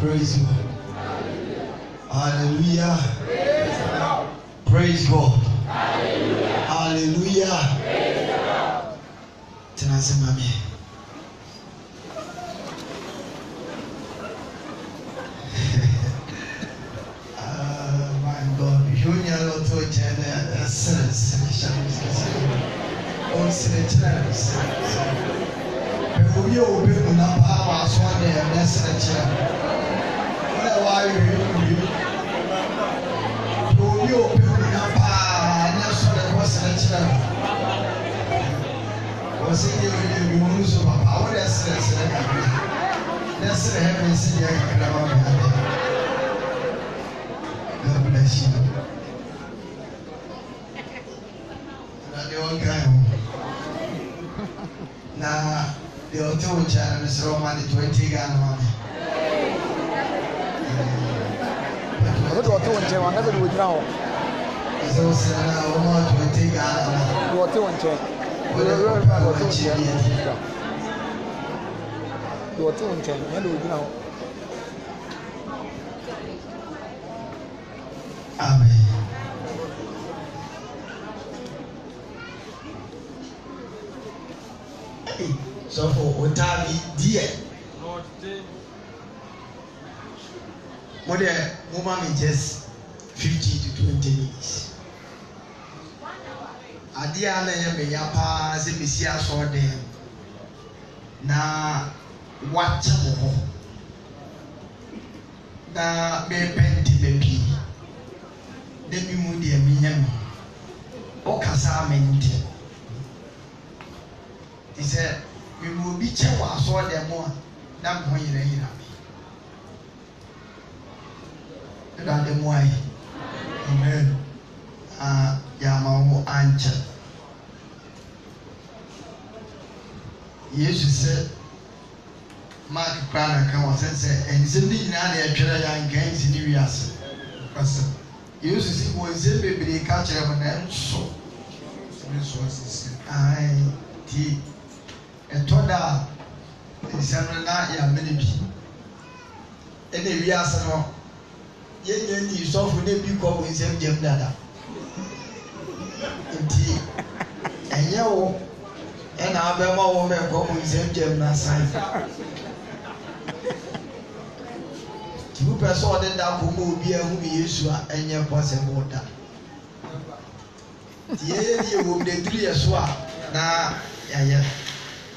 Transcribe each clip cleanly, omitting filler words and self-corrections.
Praise God. Hallelujah. Praise God. Hallelujah. Tenase mami. My God. Junior Lotto China. Oh, Senator. We will be on our power. So one day, Senator. Why you open up national was it you use of power that's heaven see God bless you. Now the auto channel is Roman 20 Ghana. I don't want to one never would now. So, almost 20 Ghana. What you want to now. Amen. So for Otavi, dear. More woman is just 50 to 20 minutes. Adia na ya me ya pa se mesia so dem na wacha mo na be penti be bi de bi mu de mi nyam o kasa mente ti se mi mu bi che wa so dem mo na mo yire yira mi da de mo ai amen Yamawo Ancha. Yesu said, Mark Prana can was said, and sending Nani a trailer and gains in the Rias. Yesu said, was a baby catcher of an end so. I tea and Toda and Sanana Yamini. And the Rias no. Yen you saw for the big couple in Sam Jam Dada. Nti enye wo na abema wo me ko mu nsem na sai ti bu person de da ko mo obi ahu Yesu a enye possible da ti ye wo de duru ye so a na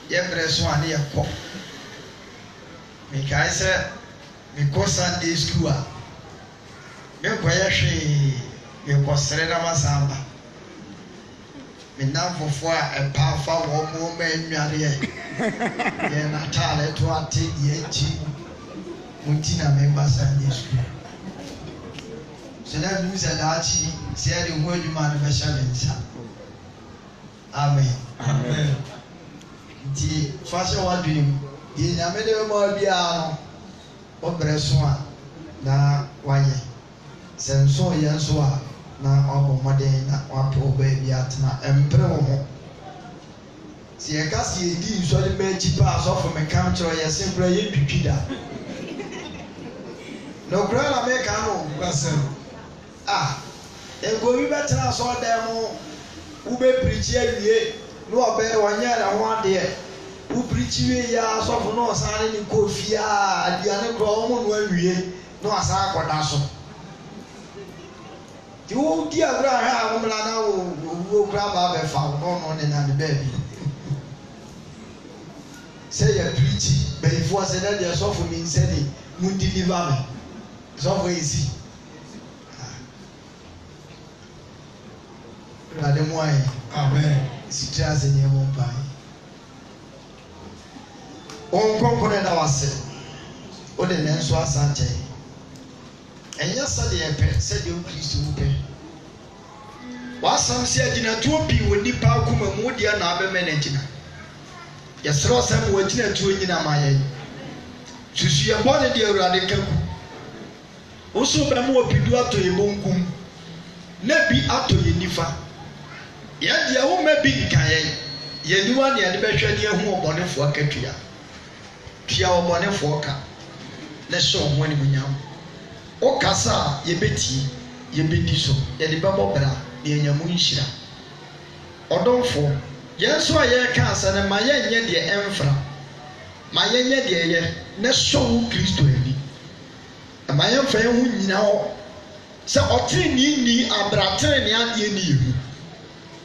ye bre so a ne ye ko me kai se me ko Sunday school a me ko ye hwe me ko sere na masamba me namfofo a epafa wo mo ma enware ye na tale to ate ye chi munti na me basa Yesu se na bi se da chi se ya de ho adwuma na be sha lensa amen amen ti fashe wa dream ye nyame de mo bia no obre so a na waye senso ye so a na obo modern na wapo baby atna empre wo ho si e ka si e di nso de ba chi pa so for me kan tro ye simple ye twitwida no kra na me kan no kwasem e go wi betra so dem u be preach awie no obe wanya na ho ade u preach wie ya so for no san ni kofia adia ne kro mo no awie no asa akoda so you dear Graham, will grab up a found on and baby. Say a preachy, but if was said that you're so for me, said it, would deliver me. So easy. Radem why, amen. Sitras in your own by. On component our set, or the Nanswa Sante. And yesterday, said you Christ will pay. What some said in a 2 people with Nipa Kuma Modia and Abe Menagina. Yes, Ross and Wajina to in my eye. To see a body dear radical. also be mo opidu ato ye bonkum na bi ato ye nifa ye de wo ma bi nkan ye niwa ne de behwe ne hu obonefo akatua tua obonefo ka na so ho ne munyam o kasa ye beti ye bedi so ye de babo bra ne enyamu nhira odomfo yeso aye ka asa ne ma ye nye de emfra ma ye nye de ye na so Kristo ani ma ye mfa ye hu nyina ho se otri ni abratre ne ade ni yehu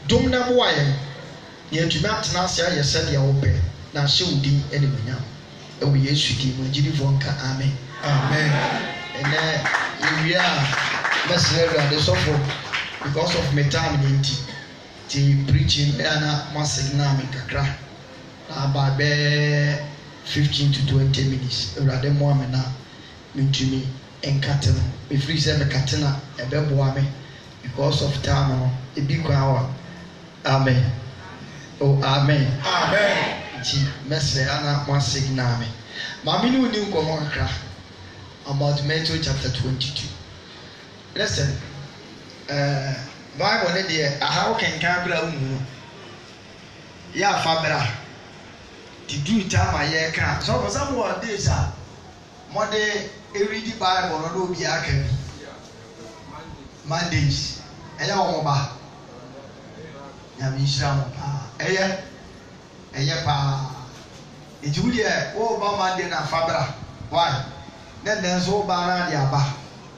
dom na mo aye ye tuma atena ase aye se de wo pe na hye udi ene munyam e wo Yesu di mo gidi vonka amen amen ene ewia mesere de sofo because of my time in preaching na ma signal me kakra na ba be 15 to 20 minutes urade mo amena ntumi enkate no be free say me katena e be boa me because of time no e bi kwa wa amen oh amen amen ji mesere ana ma signal me ma me ni uni nkomo kakra about Matthew chapter 22 listen Bible ne de aha kan kan bra unu ya fa bra ti du ta ma ye ka so for some more days a mo de read the Bible no do bi aka bi Mondays eya wo ba ya mi shira mo pa eya pa e ju de wo ba Monday na fa bra why then so ba na dia ba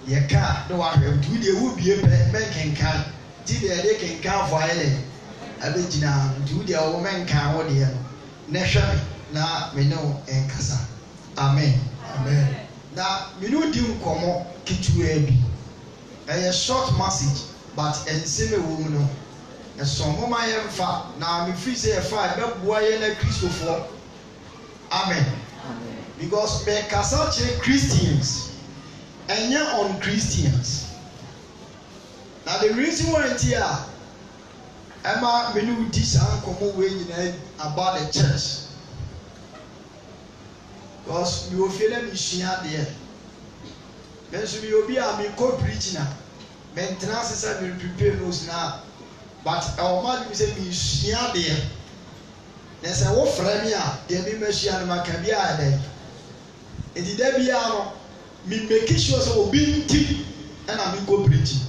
ye ka do wa hwe ju de wo bie pe kenkan ti de de kenkan fo ayele abegina ju de wo menkan wo de no na hwe na me no enkasa amen amen na me no di nkomo kitua bi a short message but enseme wo mu no e so mo ma ye mfa na me free say e fa be boa ye na Christopher amen because me kasa che Christians and you're on Christians. Now the reason why it's here, Emma, we know this uncommon way about the church. Because you will feel them there. Then so you will be a co-preaching now. Maintenance is a prepare those now. But our man will say, me share there. Then say, what friend here? There be me share my career there. It did there be a me make sure so obi nti na me go preach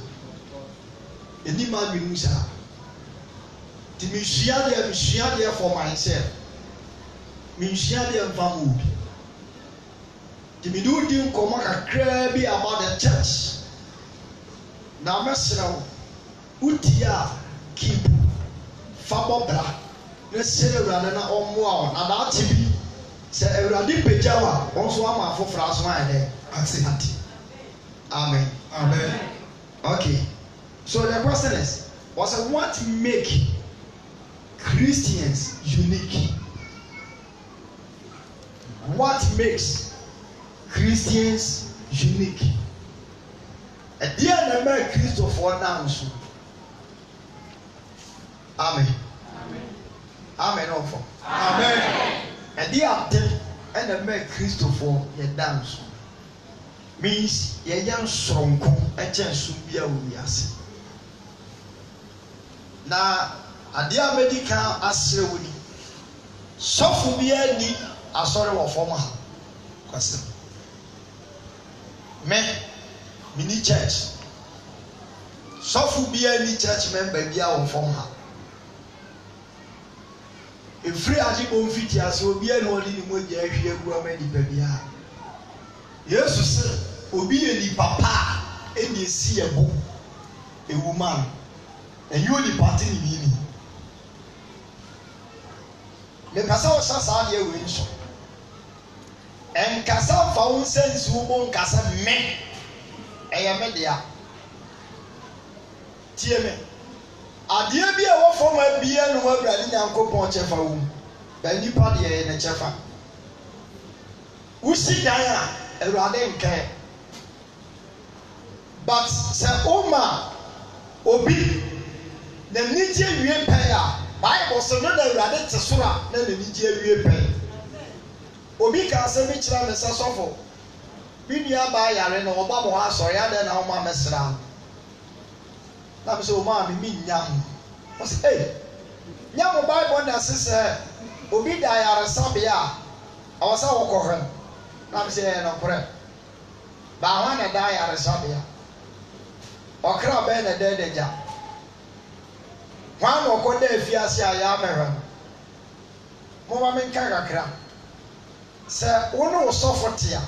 eni man me musa ti me share there for myself me share there for mood ti me do di nkomo kakra bi about the church na mesra utia keep fabo bra na sere urade na omoa na da tibi se urade pejawa onso ama afofra so ade amen amen okay so the question is what make Christians unique? What makes Christians unique? A dear number Christopher now so amen amen offer amen a dear and a make Christopher ye dance means ye young stronko a chance to be a wiase. Na adia medical asrewuni sofu bi ani asore wo form ha kwase me mini church sofu bi ani church member bi a wo form ha efri aji bo mfiti ase obi ani oni ni moja ahwe agu amadi bia Yesu se obi eni papa eni esi ebo a woman and you only party in me. The Casa was Sadia Winshop and Casa found sense who won't Casa me. I am a dear. Tieme. A dear be a war for my beer and what Bradley and Copon Cheffa room. Then you party in a cheffa. Who see Diana a rather care. But Sir Oma Obi. The Niger wie paya Bible so no na urade tesora na Niger wie paya obi ka se bi kira me sasofo nua ba yare no oba mo asori ade na o ma mesra na me say o ma me nya o say hey nya mo Bible na sese obi da yare sabia awasa wo kohwe na me say no kore ba ho na da yare sabia okra be na de deja wan wo ko da afiase aya mehwe mo ma me nka kakra se wono wo sofotia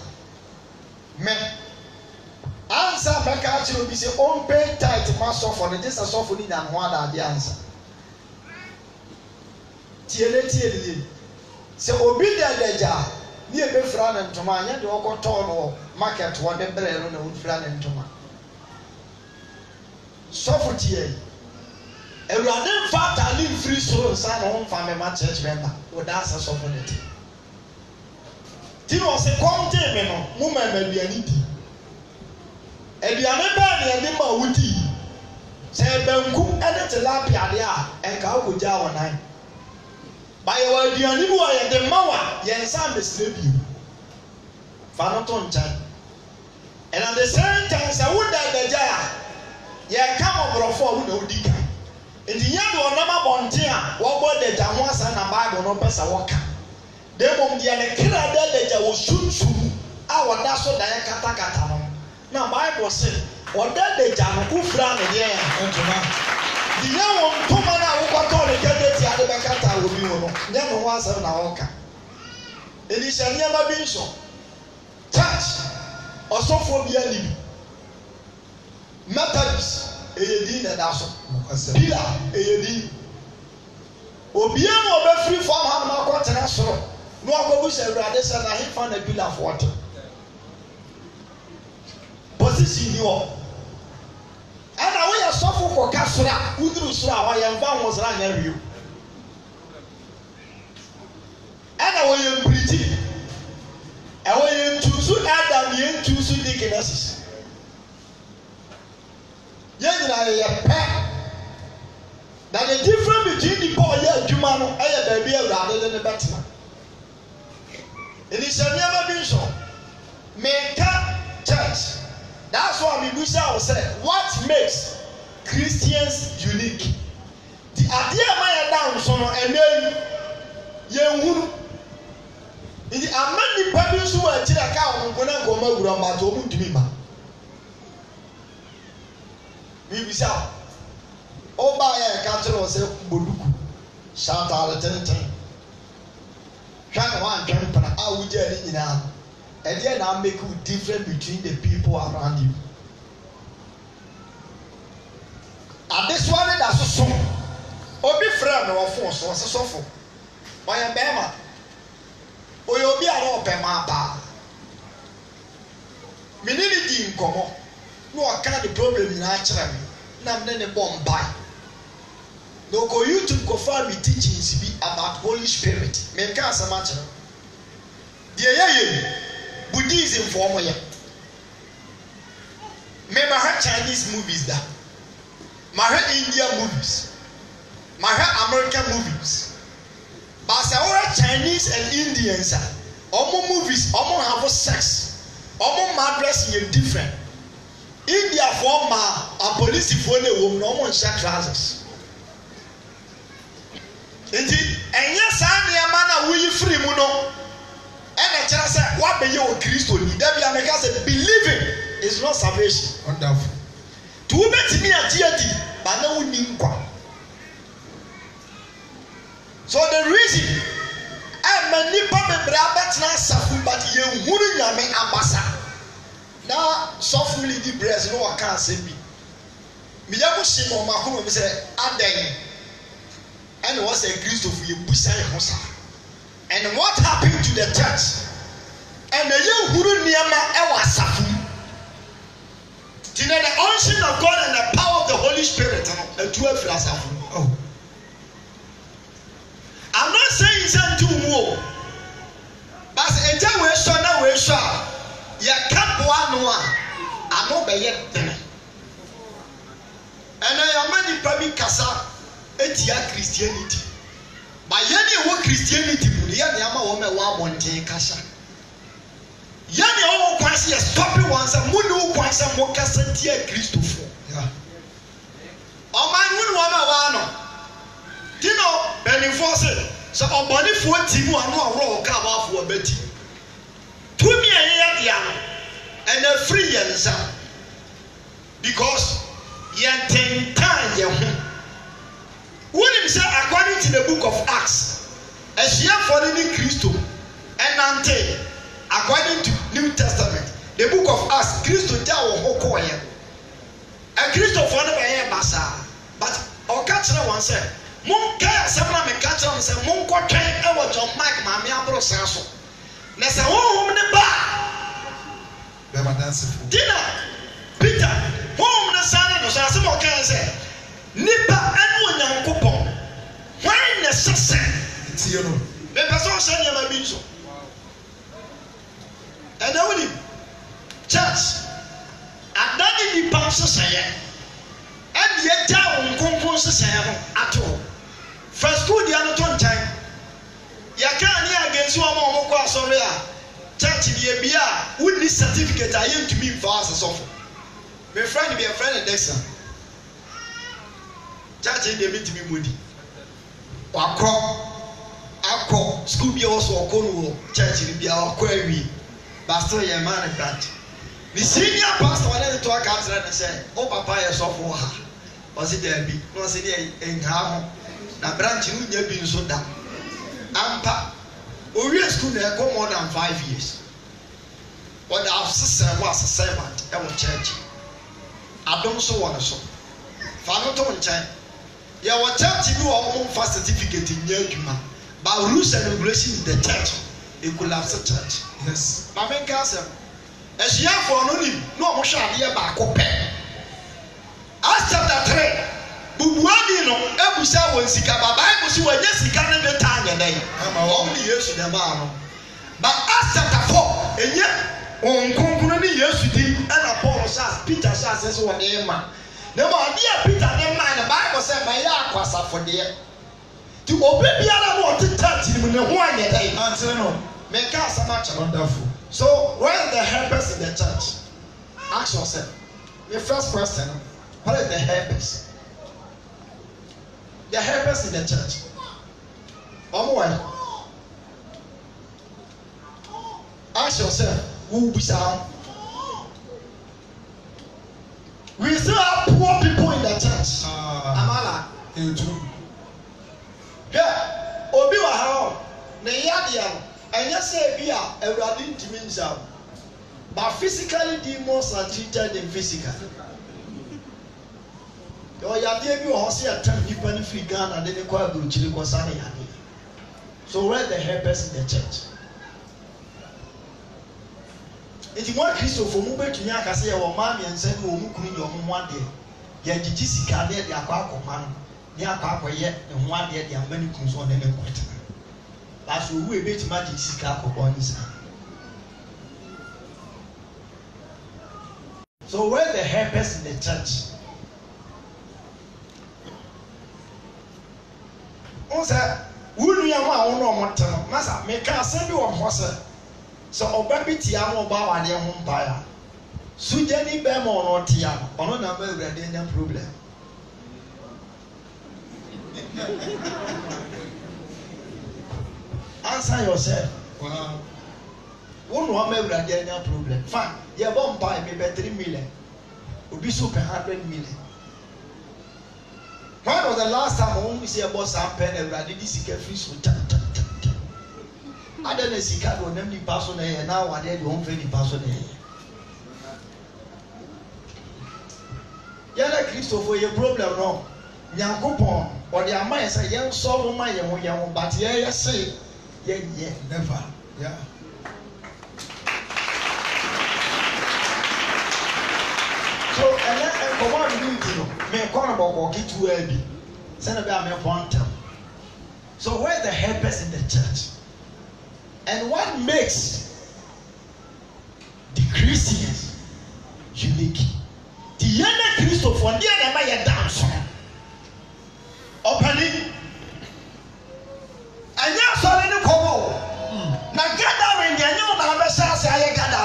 me answer make actually be say on pay tight ma suffer no this suffer ni na ho ada ade answer tiele se obi deja ni e be fra na ntoma anya de okoto no market wo de brɛ no na wo fra na ntoma suffer tie ewurade mfa tali free soro nsa na ho mfa me ma church member wo da asa suffer ne ti no se konte me no mo ma aduani di aduane ba ne de ma wuti se banku ene tilapia de a enka ogja wonan ba ye wa aduane bu aye de mawa ye nsa mesre bi fa no to nchan and at the same time say wo da deja ye ka obrofo wo na odika enti nya do onama bonte a wo bo deja ho asa na Bible no pesa wo ka demom dia ne kira deja wo sunsun a woda so da ye katakata no na Bible say woda deja no ku fra ne ye ntoma dia wo ntoma na wo kwato ne kedeti ade be kata wo bi wo no nya no ho asa na wo ka eni shania ma bi nso church osofo bi ani Methodist eyedi na da so bila eyedi obi an obefri form ha na kwatena soro no akobu se urade se na he fa na bila forte position ni o ana we ya sofo ko kasra uduru soro a wa ya mfa ho sra nya wiu ana we ya preach ewe ye ntusu Adam ye ntusu deaconesses yɛnyina yɛ pɛ na the difference between the Paul yɛ adwuma no ɛyɛ baabi awurade ne bɛtena enihyɛnneɛ ma bi nso menka church that's why me busa wo sɛ what makes Christians unique the adeɛ ma yɛ da nso no ɛnɛ yɛnhunu nti ama nipa bi nso wɔ akyire ka wɔn nkɔ na nkɔmɔ awura mba to wɔn ntumi ma bibisa oba ya ka kyerɛ sɛ boduku shatale tenten hwa na wan twɛn pana a wugya ni nyinaa ɛdeɛ na make you different between the people around you adeswa ne da soso obi frɛ no wɔfo so wɔsesofo ɔyɛ bɛrima oyo obi a no pɛ ma pa menini di nkɔmɔ no ɔka the problem nyinaa kyerɛ me na me ne bɔ mbae no ko YouTube ko fa me teachings bi about Holy Spirit me nka asɛm akyerɛ deɛ yɛyɛ Buddhism for mo yɛ me ma ha Chinese movies da ma ha Indian movies ma ha American movies but say all Chinese and Indians omo movies omo have sex omo madness is different India for ma a police for the woman omo nhyɛ trousers nti enye saa nneɛma na wuyi free mu no ɛna kyerɛ sɛ wabɛyɛ o Kristo ni da bia meka sɛ believing is not salvation wonderful to wobɛtumi agye adi ba na wonni nkwa so the reason ɛma nipa bebree abɛtena asafo but yɛnhunu nyame abasa na sɔfo lidi breast no waka asɛm bi meyɛ mo hye ma ɔmakoma mi sɛ adɛn ɛna wɔ sɛ Kristofo yɛbusa yɛ ho saa and what happened to the church ɛna yɛnhunu nneɛma ɛwɔ asafo mu ti na the unction of God and the power of the Holy Spirit no atu afiri asafo mu oh I'm not saying something more but ɛgya wɔ esɔ na wɔ esɔ a yɛ kaboa no a ano bɛyɛ dene ɛna yɛma nipa bi kasa etia Christianity ba yɛne ɛwɔ Christianity mu no yɛne ama wɔn a ɛwɔ abɔnten kasa Yani all kwasi ya stop it once and munu kwasa moka santia Kristo fo. Yeah. Oman wana wano. Tino benifose so obani fo timu anu awro ka ba fo abeti. Tumi ya dia no and a free yensa. Because yen time ye ho. When say according to the book of Acts, as ye for in Christo and ante according to New Testament, the book of Acts, Christo jawo hokoye. And Christo for never hear basa. But or catch one say, Mon kaya semna me catch on say mon ko twen e wo John Mark ma me abro senso. Na say wo ne ba. Be ma dance fu. Dina Peter, wo ne sana no so asem o kan say nipa anu onyankopon. When ne sese Ti yo no. me person say ne ma bi so. And now we church adani ni pam sese ye. And ye down konkon sese no ato. First school dia no to ntan. Ya kan ni against wo ma mo kwa sorry a church die bia we need certificate ayen to me fast so for. My friend be a friend Dexter. Church dey meet me modi. Akọ school bia also okonu church bia akọ awi. Pastor ye man branch. The senior pastor wanted to talk after and say, "Oh papa ye so for ha." Was it there be? No say dey en ha ho. Na branch nu nya bi nso da. Ampa Owie school na go more than 5 years. What I've said was a servant e wo church. Adom so won so. Fa no to nchen. Ye wo church bi wo mo fa certificate nya adwuma. But rules and regulations in the church, it collapse the church. Yes. My main counsel. As you have for no more shall be about copy. Acts chapter 3. Bubuadi no ebusa won sika ba Bible si won sika ne beta anya den. Only Yesu dem ba no. But Acts chapter 4 enye on konkunu ni Yesu di na Paul says Peter says won dey ma. Na ma dia Peter dem ma na Bible say ma ya akwasa for there. To obey biara no to touch him ne ho anya den. Answer no. Make us so much Wonderful. So where are the helpers in the church? Ask yourself. The first question, what are the helpers? The helpers in the church. Ask yourself, who be sound? We still have poor people in the church. Amala. Yeah. Obi wa ha. Ne yadia. Enya say bia Ewurade ntimi nza. But physically demons are treated than physically. Yo yadia bi o se atam nipa ni free Ghana de ne kwa buruchiri ko sa na yadia. So where the helpers in the church? Iti mo Christopher mu betumi akase ye wo ma mi ense ni wo mu kunu ni wo mu ade. Ye gigi sika de akwa akoma no. Ni akwa akoye ne ho ade de amani kunu so ne ne kweta. That's who we bet magic sika akobonisa. So where the helpers in the church? Onsa wunu ya ma wono omotano masa me ka asan bi wo hose so oba bi tia ma oba wade ho mpa ya suje ni be ma ono tia ono na ba Ewurade nya problem. Answer yourself. Wow. One woman Ewurade nya problem. Fine. Ye bon buy me be 3 million. Obi so pe 100 million. When was the last time we see about some pen Ewurade di sika free so ta. Ada na sika do nam ni paso na ye na wa de on free ni paso na ye. Ya na Christopher ye problem no. Nyankopon or the amount say yen solve my yen but ye say yeah, never. Yeah. So and come on me corner about get to be send about me one time. So where the helpers in the church? And what makes the Christians unique? The younger Christopher and the other my dance opening anya sorry ni kobo na gathering ya nyu na be say I gather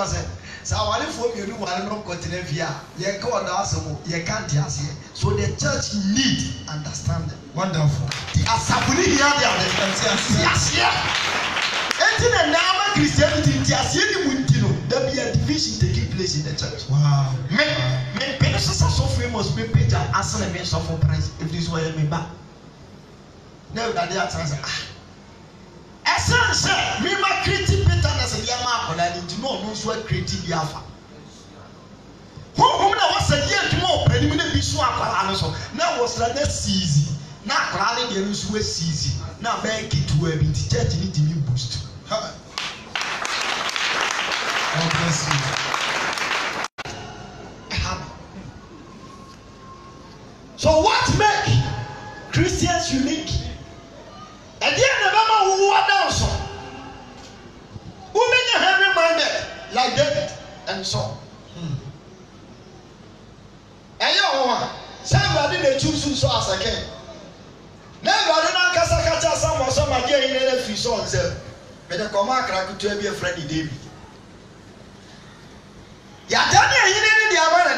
say so wale for you wale no continue via ye ka oda asemo ye can't ase so the church need understanding. Wonderful. The asabuni here they are the ase enti na na Christianity the ase ni muntino there be a division taking place in the church. Wow. Me so famous me page as an event of price if this way me back now that they are saying essence me ma creative better as a yama akola ni no so creative yafa who na was a year to more penny me be so akola so now was like that season na akola ni dey so season na make it to a bit church need to be boost. God bless you. So what make Christians unique? And the end of them who are down so. Women are heavy minded like David and so. And you know, somebody they choose so as a king. Never did not catch someone some again in a few songs. But the command could be a friendly David. Yadania, you didn't the Amana.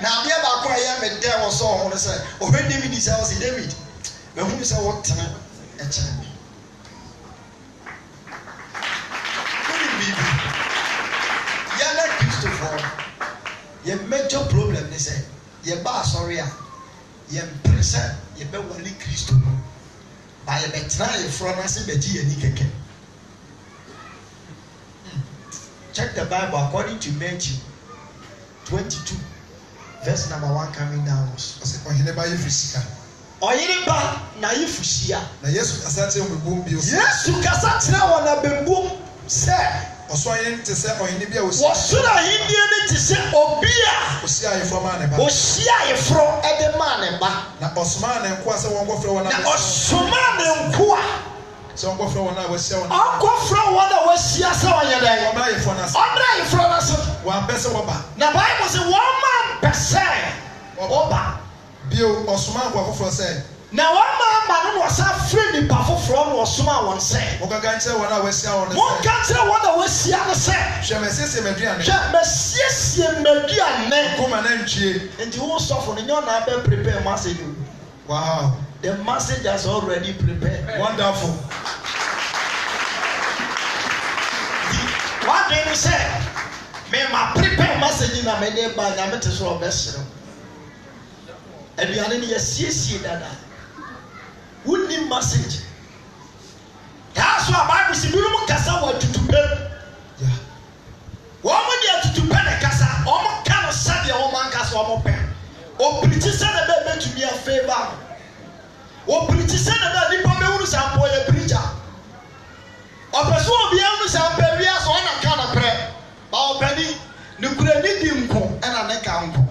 Now, be about quiet, but there was so on the side. Or when David is house, David. But who is a what time? A time. Yana Christopher. Your major problem is say, your bar sorry, your present, your be only Christo. By a betrayal from us, Betty and Nikeke. Check the Bible according to Matthew 22. Verse number 1 coming down. Ohineba yefusika. Ohineba na yefusia. Na Yesu kasa tire mo bom bi o. Yesu kasa tire wona bembom se. Oso ayen te se ohinebia o si. Wosura hindie ne te se obia. Osi ayefro ma ne ba. Osi ayefro e de ma ne ba. Na osoma ne nko ase won gofre wona. Na osoma ne nko a. Se won gofre wona wasia wona. Gofre wona wasia se won yele. Omra ayefro na se. Omra ayefro na se. Wan pese wo ba. Na Bible say one man pese oba. Bio osoma nko afoforo se. Na one man no was afraid the powerful from osoma won say. Mo gaga nche wona wasia wona se. Mo gaga wona wasia no se. Hwe mesese meduane. Hwe mesese meduane. Kuma na ntwie. And you suffer no na be prepare message. Wow. The message has already prepared. Wonderful. What do you say? Me ma prepare message na me dey ba na me te so obesere. Aduane ne yesiesie dada. Wuni message. That's why Bible say biru kasa wa tutupe. Yeah. Wo mo dey tutupe ne kasa, o mo ka no sabe o man kasa o mo pe. O preach say na be betumi a favor. O preach say na be nipa me wuru sampo ye preacher. O person obi anu sampo wi aso na ka na pre. Ba opani ne kura ni di nko na ne ka nko.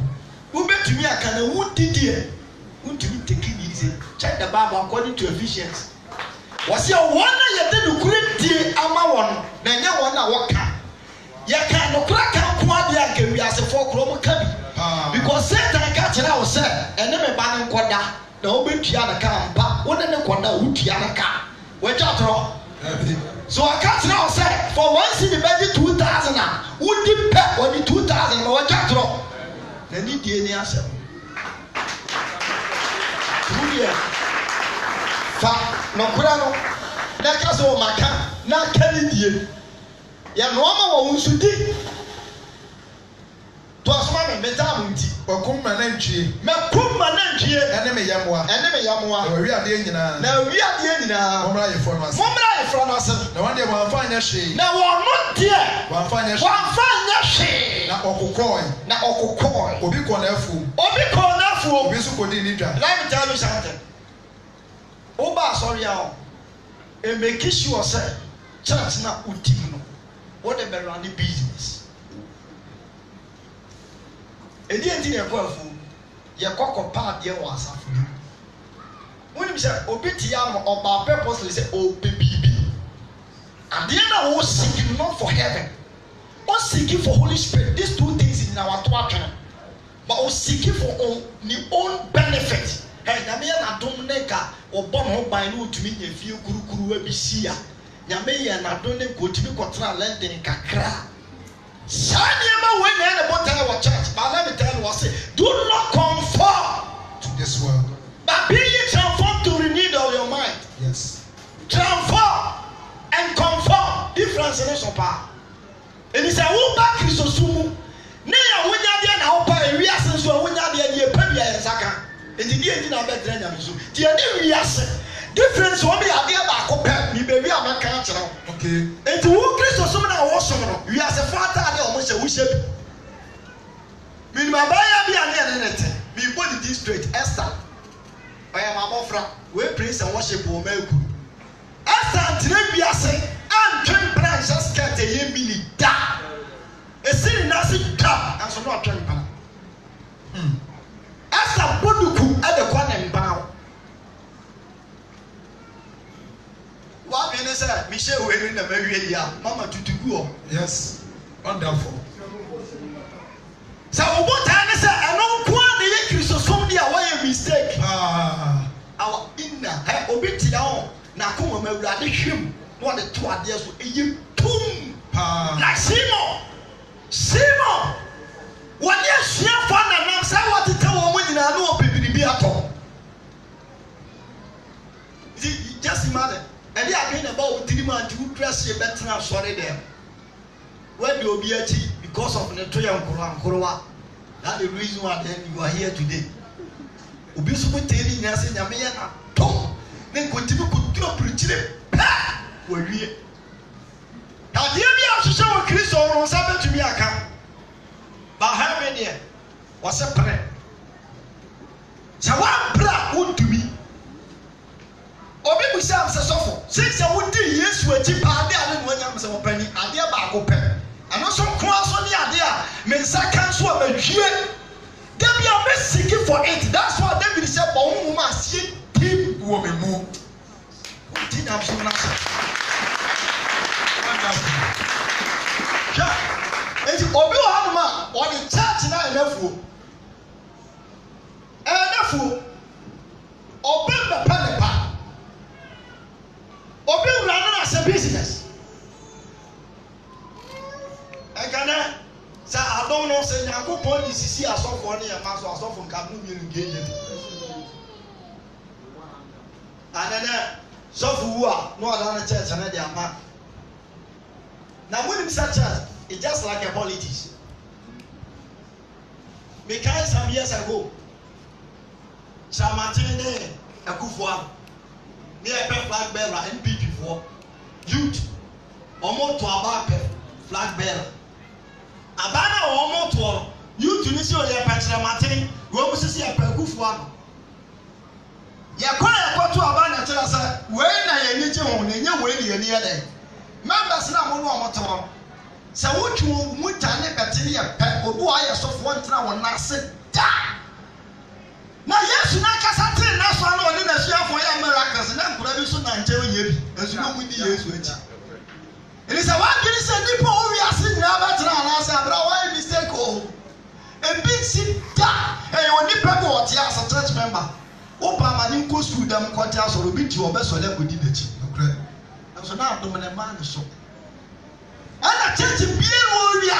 Wo betumi aka na wo didie. Untumi take it easy. Check the Bible according to Ephesians. Was your one na ye de kura die ama won na nya won na woka. Ye ka no kura ka ko ade aka wi ase fo kro mo ka bi. Because Satan ka kira wo say ene me ba ne nkoda na wo betua na ka mpa wo ne nkoda wo tua na ka. Wo twa tro. So I can't now say for once in the budget 2,000 would you pay or the 2,000 or what drop? Then you did the answer. No crano, Nakaso Maka, not Canadian. Yanoma won't shoot. Twas my mentality. Okuma na ntwie. Mekuma na ntwie. Ene me yamwa. Ene me yamwa. Na wi ade nyina. Na wi ade nyina. Momra ye fo no ase. Momra ye fo no ase. Na wande wa fa nya hwe. Na wo no de. Wa fa nya hwe. Na okokoi. Na okokoi. Obi ko na afu. Obi ko na afu. Obi su ko di ni dwa. Let me tell you something. Oba sorry ya. E make sure say church na utim no. What the be run the business. Edi enti ne ko afu ye kokko pa de wa asafo ni woni se obi ti am oba purposely say o bibi and the na wo seek not for heaven o seek for Holy Spirit. These two things in our twatwen but o seek for own benefit. Hey na me na dom ne ka obo no ban no utumi nya fie kurukuru wa bi sia nya me ye na dom ne ko tumi kotra lending kakra Sanyama when the bottom of church, but let me tell you what say, do not conform to this world. But be ye transformed to renew of your mind. Yes. Transform and conform. Difference in this power. And it's a woman Christosumu. Neya wunya na opa ewiase so wunya de ye pa bia yensaka. Enti die enti na betre nya so. Tie ne wiase. Difference wo be ade ba akopɛ ni be wi amaka kyerɛ. Okay. Enti wo Christosumu na wo so no. Wiase fata ade o mo hye wo hye bi. Minima ba ya bia ne ne nete. Mi body district Esther. Oya ma mofra. We praise and worship wo maku. Esther tire wiase antwen branch skirt e mini da. Esini nasi da and so no atwen pa. Esther boduku e de kwa ne mba. Wa bi ne say Michelle we na mawie dia mama tutugu o. Yes. Wonderful. Sa obota ne say eno kwa de ye Christosom dia why mistake. Our inna obi tia o na ko ma awurade hwem no de to ade so eye tum. Like Simon, when you see a fan and I'm saying what to tell a woman in a no baby at just imagine, and they are going about 3 months to dress your better now. Sorry, there. Where do you be at because of the Toyan Koroa? That's the reason why then you are here today. Ubisu telling us in Yamena, Tom, then continue to drop preaching. Where we now, dear me, I should show a Christ or something to me. I come. But how many was a prayer? So, one prayer would to me. Or maybe we say, I'm so soft. Since I would do yes, we're cheap, I didn't when I'm so penny, I dear back open. And also, cross on the idea, means I can't swap a year. Then we are seeking for it. That's why David said, oh, woman, see, team woman move. What did I so much? Enti obi wa hanuma o the church na enafu obi be pa obi wura na as a business e kana sa adon no se Yakobon di sisi asofo ne ya maso asofo nka mu mi ngeje anana sofu wu a no ada na church na dia ma. Now, when it's such as it's just like a politics. Because some years ago, Samatine Akufo, near flag bearer NPP for youth, almost to about flag bearer. Abana almost to youth to Nisio Patramatine, who was a Akufo. Yakwa to Abana tell us when I need you on in your way near them. Members now no amoto. Se wotwu mutane betene ye pe obu aye sofo ntena wona se da. Na Yesu na kasa tin na so na oni na suafo ya miracles na nkura bi so na nje oye bi. Esu no mu di Yesu achi. Ele se wa giri se nipa o wi ase na betena na se abra why mistake o. E bi si da. Oni pe ko oti as church member. O pa ma ni nko school dem ko ti asoro bi ti obeso le ko di bechi. So now I'm doing a man so. And I tell you, be a warrior.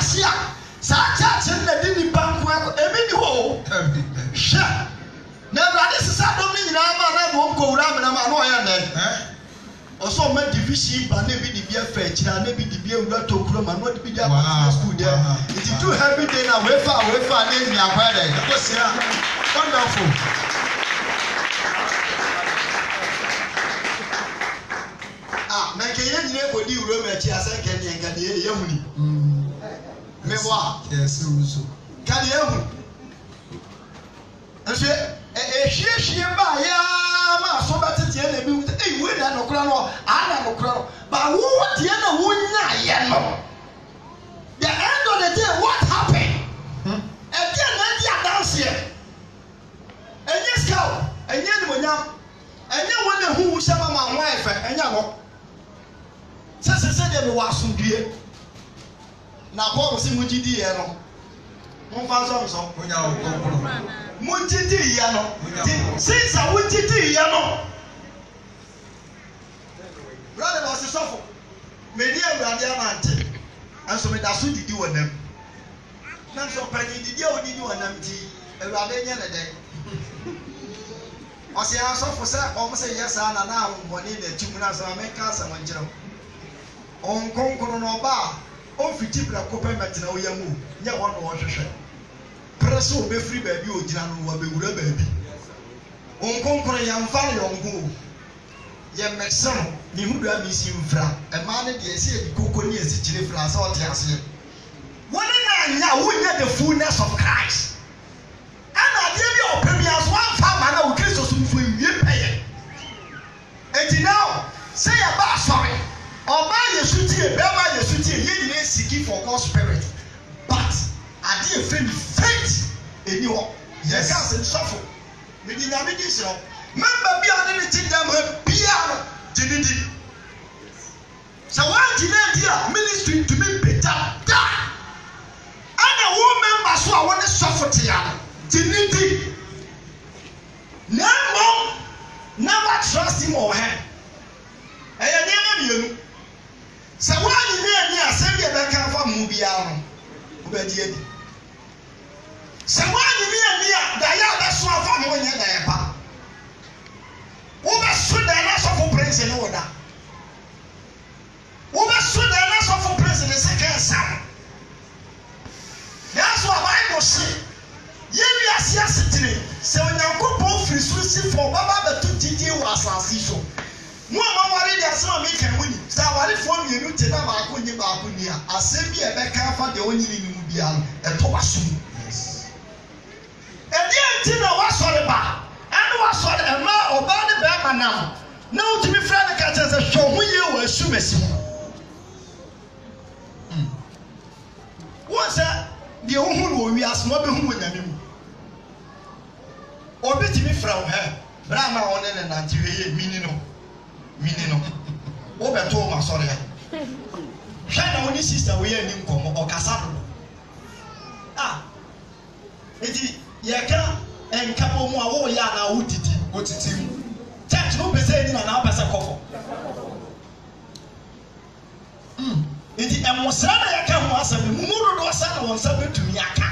Such in the Dini Bank, a mini hole. Sure. Never, this is a domain. I won't go around and I'm annoying. Also, my division, but maybe the beer fetch, and maybe the beer will to come and not be there. School there. It is too heavy day now. Way far, name me. I've heard it. Wonderful. Make a young lady who room at Yasak and Yamuni. Memoir, yes, can you? And she by Yama, so that it's the enemy with a win and no crown, and no crown. But what the other woman, the end of the day, what happened? Again, I dance here. And yes, cow, and yet, when and you wonder who shall my wife and young. Sese de me wasundue na Paul se mujidi ye no mo fa so onya okokoro mujidi ye no since I mujidi ye no brother was suffer me ni awurade amante anso me da so didi wonam na so pani didi a odidi wanam ti awurade nya ne den ɔsɛ asɔfo sɛ ɔmo sɛ yɛ saa na na ahombɔne na atum na asɛm amɛka asɛm nkyerɛw ɔnkonkoro no ɔba a ɔmfiti brɛko pɛ mɛtena woyɛ mu nyɛ hɔ na ɔhwehwɛ pere sɛ ɔbɛfiri baabi a ɔgyina no wɔbɛwura baabi ɔnkonkoro yɛmfa no yɔnko yɛmmɛsɛ no ne ho dua mesi mfira ɛmaa no deɛ ɛsɛ yɛde koko ne asikyire fira sɛ ɔte aseɛ wɔne na anya wonyɛ the fullness of Christ ɛna adeɛ bi a ɔpɛ bia so amfa ama na wo Kristo so mfo wie pɛyɛ enti now sɛ yɛba asɔre ɔbaa Yesu tie bɛma Yesu tie yɛ nyinaa seeking for God's spirit but adeɛ fɛ ni faith ɛni hɔ yɛka sɛ nsɔfo mede nyame di hyerɛ member bi a ne ne ti dɛm ha bia no gye ne di sɛ woagye no adi a ministry ntumi mpeta da ɛna wo member so a wo ne sɔfo tea no gye ne di na mmom never trust him or her ɛyɛ nneɛma mmienu sɛ woagye no ani a sɛ bi ɛbɛka fa mu biara no wobɛdi adi sɛ woagye no ani a dayɛ a bɛso afa no wonyɛ dayɛ pa wobɛso dayɛ no asɔfo prince ne wo da wobɛso dayɛ no asɔfo prince ne sɛ ka ɛsa nanso a Bible se yɛwi ase asetene sɛ Onyankopɔn firi soro si fɔ baba bɛto gyigye wɔ asase so mo a maware de asɛm a meka mu ni sɛ awarefoɔ mmienu te na baako nye baako ni a asɛm bi a ɛbɛka afa deɛ ɔnyini ne mu biara no ɛtɔ waso mu ɛdeɛ nti na wasɔre ba ɛne wasɔre ɛma ɔbaa ne bɛrima nam na wotumi frɛ ne ka kyerɛ sɛ hwɛ ho yie wɔ asumasi mu wɔn sɛ deɛ wohu no wɔ wiase na ɔbɛhu wɔ nyame mu obi tumi frɛ wo hɛ bra ma wɔne ne nante hwɛ mini no wobɛto wo masɔre a hwɛ na wo ne sister wo yɛ ani nkɔmmɔ ɔkasa do enti yɛka nkabɔ mu a woyɛ a na wotiti mu church no wopɛ sɛ ɛnyina na wopɛ sɛ kɔfɔ enti ɛmosra na yɛka ho asɛm no mu dodoɔ sɛ na wɔn nsa bɛtumi aka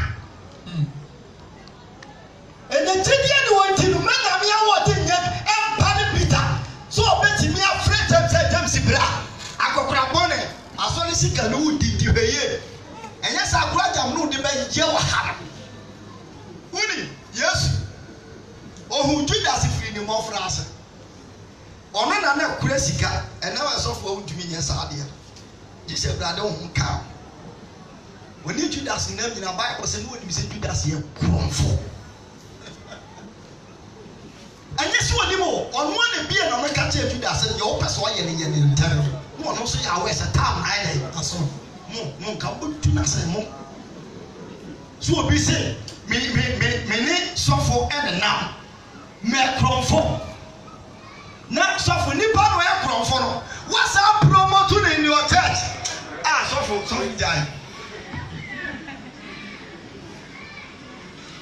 ɛnɛgyedeɛ ne wɔnti no mɛnyame a wɔde nyɛ ɛmpa ne Peter so ɔbɛtumi afrɛ James bra akɔkorabɔne asɔre sika no wodidi hwɛyie ɛnyɛ sɛ akora gyam no wode bɛyɛ wɔ ha no woni Yesu ɔhu Judas firi ne mmɔfra ase ɔno na na akora sika ɛnam asɔfoɔ wotumi nyɛ saa adeɛ gye sɛ brade wo ho ka wɔne Judas nam nyina Bible sɛ ne wɔnim sɛ Judas yɛ korɔmfo ɛnyɛ sɛ wɔnim o ɔno ne bia na ɔmɛka kyerɛ Judas sɛ deɛ wopɛ sɛ ɔyɛ ne yɛ ne ntɛm na ɔno nso yɛ awɛ sɛ tam na ayɛ aso mo nka wobɛtu no sɛ mo so obi sɛ me ne sɔfo ɛne nam mɛ korɔmfo na sɔfo nipa no ɛyɛ korɔmfo no wasa promote no in your church sɔfo gyae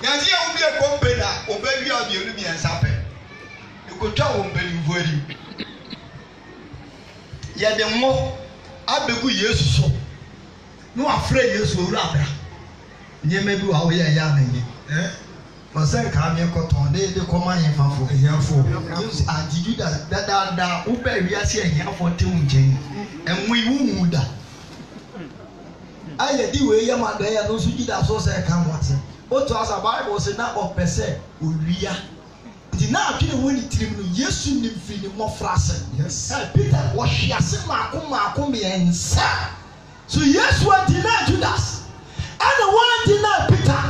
yɛgye yɛ wo bi ɛkɔmpe na ɔbɛwi a ɔbienu mmiɛnsa pɛ ɛkɔtwa wɔ mpanimfoɔ anim yɛde mmɔ abɛgu Yesu so na wafrɛ Yesu owura abra nneɛma bi wɔ a woyɛ ɛyɛ ananyɛ ɔsɛ nkaa me kɔtɔn de kɔma ahemfafo ahiafoɔ Yesu agye Judas dadaada wobɛ wiase ahiafoɔ te wo nkyɛn ɛnwe wohu da ayɛ di wei yɛ ma dɛyɛ no nso Judas so sɛ ɛka mmɔte otu asa Bible sɛ na ɔpɛ sɛ owia nti na atwene wɔ ne tirim no Yesu nim firi ne mmɔfra ase Peter wɔhwe ase maako mmiɛnsa so Yesu anti na Judas ɛna wɔanti na Peter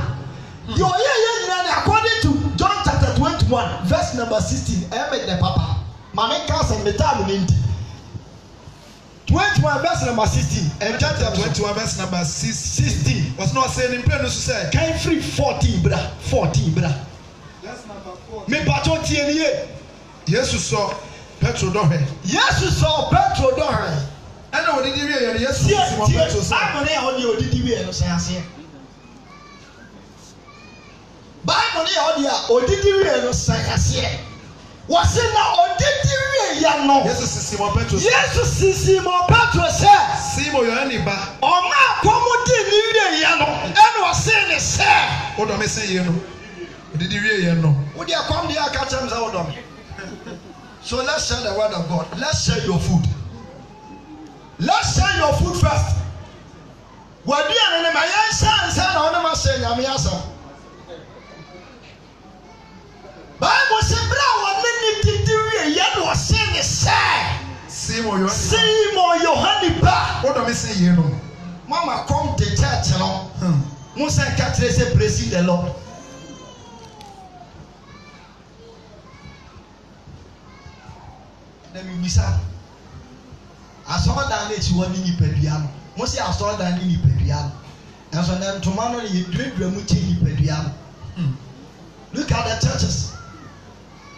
deɛ ɔyɛ yɛ nyina ne according to John chapter 21 verse number 16 ɛmɛ de papa ma me ka sɛ metaa no nti 21 verse number 16 and chapter 21 verse number 16 was not saying in prayer no so say can free 14 bra verse number 4 me pato tie nie Jesus saw Petro dohwe ɛna odidi wie yɛ Yesu si mo Petro sɛ Bible ne ɔde odidi wie no sɛ ase Bible ne ɔde a odidi wie no sɛ ase wɔse na odidi wie ya no Yesu sisi mo Petro sɛ Simon yɛ ne ba ɔma akɔmodi ni wie ya no ɛna was saying is say. Hold on, me say you know. Did you hear you know? Would you come here? Catch them out on. So let's share the word of God. Let's share your food. Let's share your food first. What do you know? My son said, "I want to say, I'm here, sir." Bible says, "Bro, what did you do? You was saying is say." Seymour Yohani ba. What do I say you know? Mama come to church, you know. Musa Katre say praise the Lord. Then we say, I saw that it was in Pediano. Musi I saw that in Pediano. And so then tomorrow you drink Remuchi in Pediano. Look at the churches.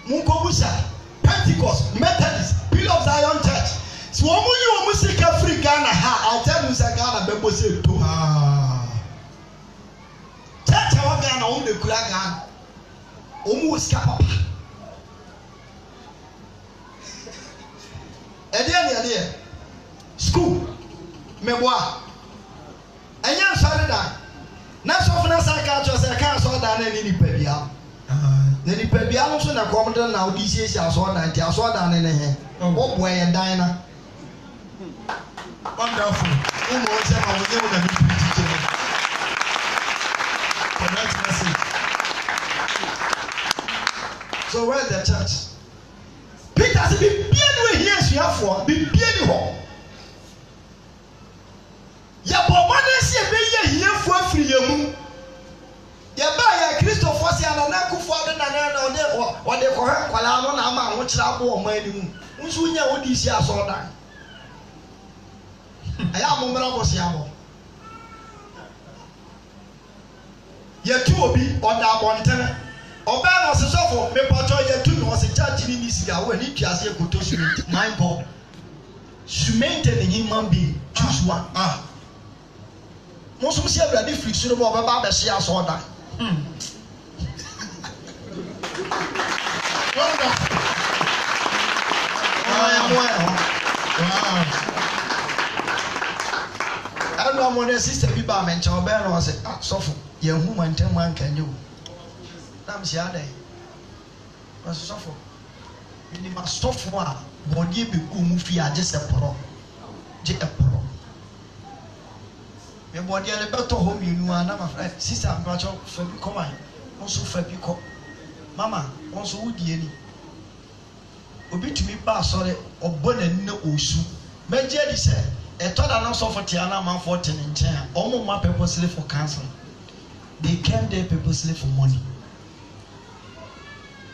Munkobusa, Pentecost, Methodist, Pillar of Zion Church. So when you music free Ghana, I tell you, Ghana, people say, church, I want Ghana, only Ghana, almost capable. And school, memoir, and young Saturday. Not so far as I can't saw that any Pebia. Then the Pebia also na common now. This is I saw that I saw that in a hand. Oh boy, and Dinah. Wonderful. So where's the church? Peter said, "Be bien here, you have for be bien home." Ya bomane si ebe ye here for free yemu. Ya ba ya Christopher si anana kufu ade na ode ko ha kwala no na ama ho kira abo o man ni mu. Nso nya odi si asoda. Aya momra bo si abo. Ye tu obi oda abonten. Oba na sesofo me pato ye tu no se church ni sika we ni tuase ekoto cement. My God. Cement ni human being. Choose one. Most of us have ready for sure about the share so that. I don't know sister people mention Ben was say, so for your woman 10 man can you? I'm Siade. Was so for you must stop for body be kumufia just a pro. Just a pro. Me body ale beto home you know na my friend sister mpacho for be come on also for be come mama also wudi ani obi tumi ba sore obo na nne osu meje di se eto da na so for tia na man 40 nchen a omo ma purposely for council they came there purposely for money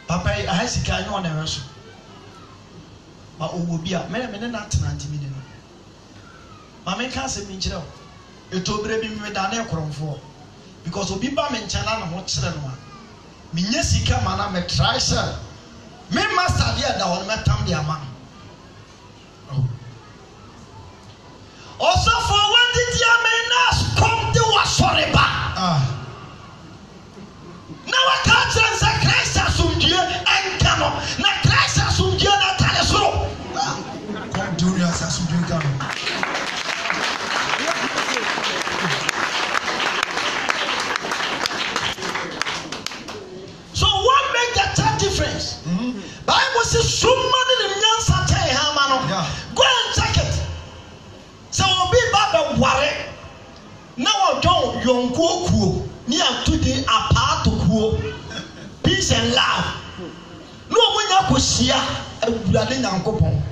papa I sika anyo na reso ma owo bi a me na tenante mi ni no ma me ka se mi nkire etobre bi me da na ekromfo because obi ba me nchana na ho kire no a me nya sika ma na me try sir me master dia da won metam dia ma also for when did dia me nas come to wasore ba na wa ka transa Christ asumdie enkano na Christ asumdie na tale soro come do your asumdie enkano. So what make the church difference? Bible says somebody in Nyansa tell Hamano. Go and check it. So obi baba ware. Now don't yonko kuo. Ni today apart kuo. Peace and love. No munya kosia awurade nyankopon.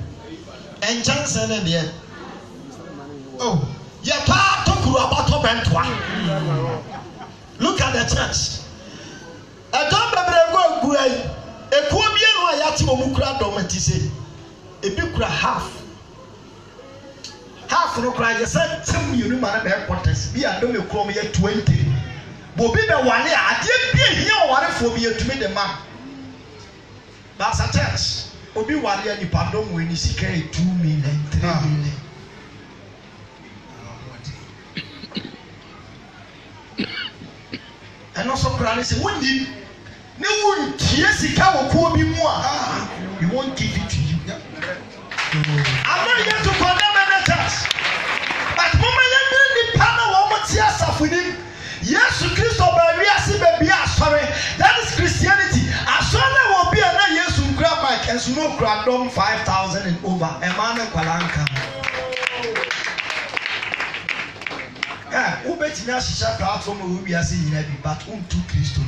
Enchanse ne de. Oh, ya pa to kuo abato bentwa. Look at the church. I don't remember go a Kuobian or Yati Mukra Domatise. A big half no cry. You said, some you know, my headquarters be a don't call me at 20. Bobby, the 1 year, I didn't be here one for me to meet the man. That's a church. Obi Waria, the pardon when you see 2 million, 3 million. And also, Granny said, "When did no one Jessica will call me more? He won't give it to you." I'm not here to condemn any church, but Mama, you need the panel of what yes, with him. Yes, bike and smoke random 5,000 and over. A man and Kwalanka. Yeah, who bet me a shisha platform will be as in heavy, but whom to Christo.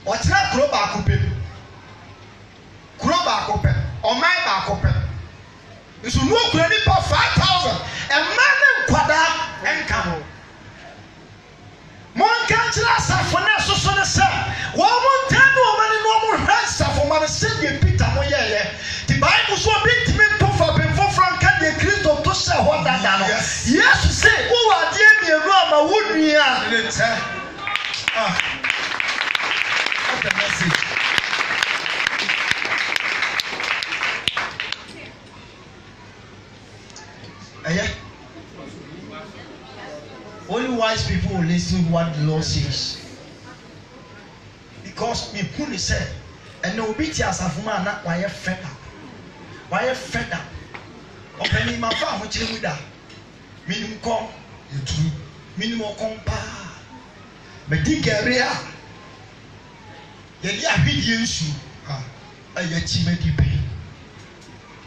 What's that crowbar coupe? Crowbar coupe or my bar coupe? You should no credit for 5,000 and man and Quada and Camo. Mon country as a financial son of Sam. 1 more time, woman in normal hands for my singing Peter Moya. The Bible so big to me for before Frank and the Christo to say what that yes, to say, who are dear me a Roma would be what a message. Only wise people will listen to what the Lord says. Because me who said, and no beat as a woman not why you fed up. Why you fed up? Open in my farm, which is with that. Minimum come, you true. Minimum compa. But dig area. Yet, I read you. I yet she made you pay.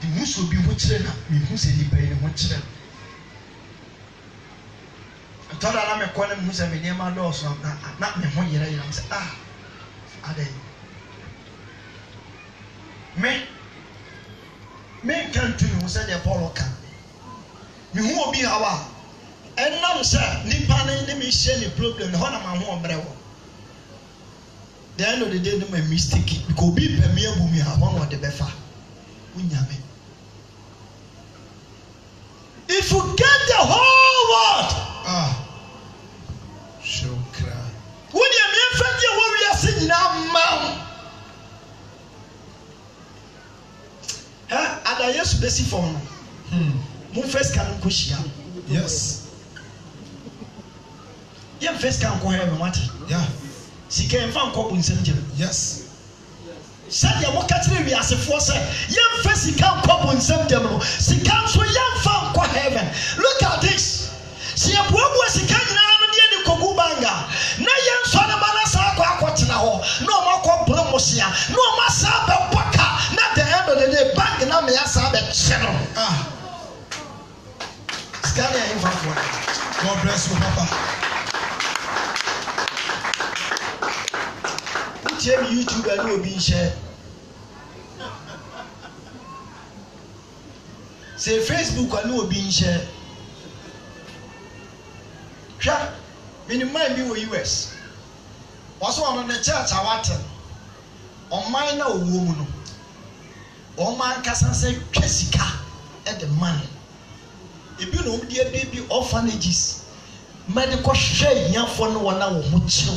The moose will be which then, me who said you pay and which then. I thought I'm a corner moose and near my door, so I'm not me 1 year. I said, are they? Men can't do you, said the Apollo can. You won't be our. And now, sir, Nippon and me share the problem, the honor my home bravo. The end of the day, no mistake. Because be premier boom, you have one of the befa. If you get the whole world, sure cry. When you mean friend, you what we are singing now, mom. Ada yesu besi phone. Mo first can kushia. Yes. Yem first can ko heaven what? Yeah. Sika en fan ko bunsem gem. Yes. Said ya mo katire wi asefo say yem first sika ko bunsem gem no. Sika so yem fan ko heaven. Look at this. Si abuabu sika nyina no de ni kogu banga. Na yem so na bana sa ko akotena ho. No ma ko promotion. No ma sa be boka. Na the end of the day bang na me asa be cheno. Scan your info. God bless you, Papa. YouTube and will be share. Say Facebook and will be share. Sure, minimum be with US. Was one on the church I wanted. On mine no woman. On my cousin say Jessica at the money. If you know dear baby orphanages, medical share young for no one now much.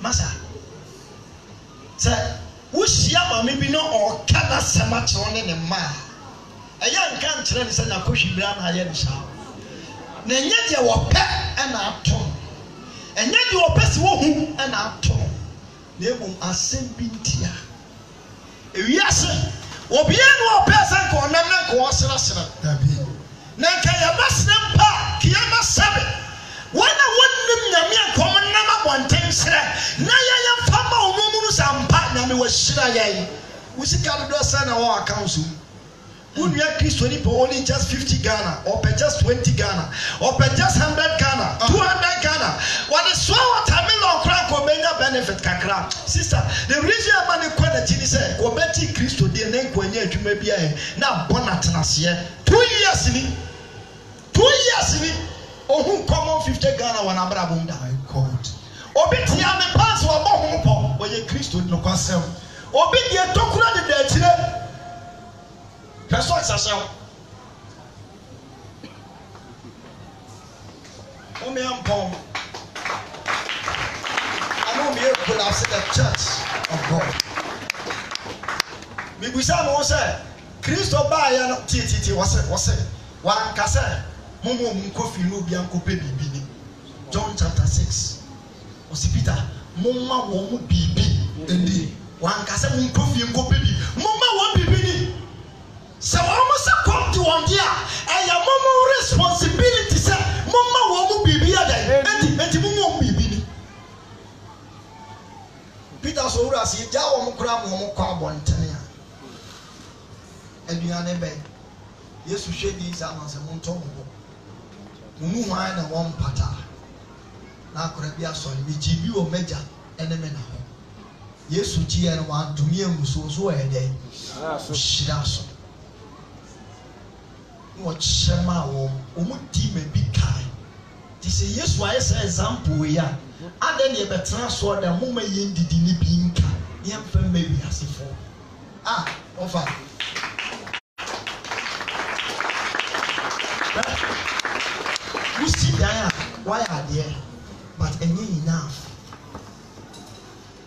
Masa, sir, which yama maybe no or kada semachi on the man. A young country is a cushy brown iron shower. Then yet you were pet and up tone. And yet you were best woman and up tone. They won't ascend bintia. Yes, or be no person called Nana Coasana. Nankaya Masnam Pa, Kiama Sabbath. When I wouldn't me a common number 1 thing, sir. Naya Fama Momus and partner was Shiraya. We see Caldo Sana or council. Would you increase 20 for only just 50 Ghana, or per just 20 Ghana, or per just 100 Ghana, 200 Ghana? What is so what Tamil crack or mega benefit Kakra? Sister, the reason I'm on the quality is a Gobeti Christo, the name when you may be a now Bonatanas here. 2 years in it. 2 years in it. Oh, who come on 50 Ghana when I'm Brabunda? My God. Obitia me pass or bomb or ye Christo no concern. Obitia Tokura the dead. That's what I say. Oh, me, I'm poor. I know me could have said the church of God. Maybe someone said, Christo by an TTT was it? One cassa, Momo Munkofi no Bianco Baby. John chapter 6. Osipita, Moma won't be indeed. One cassa Munkofi and go baby. Moma won't be bidding. So almost come to one year, and your mama responsibility, sir. Mama won't be here, and Mumu be. Peter Sora class ye ja wo mo kura mo kwa abontene a aduane bɛ Yesu hwedi sa ma se mo nto mo mu hwan na won pata na akora bi asɔre bi ji bi o meja ene me na ho Yesu ji ene wa dumi enguso so e de shira so mo chema wo o mu di me bi kai ti se Yesu aye say example ya adan ye betra so da mo ma ye ndidi ni bi nka ye mfa mmebi asefo ofa we see there why are there but enough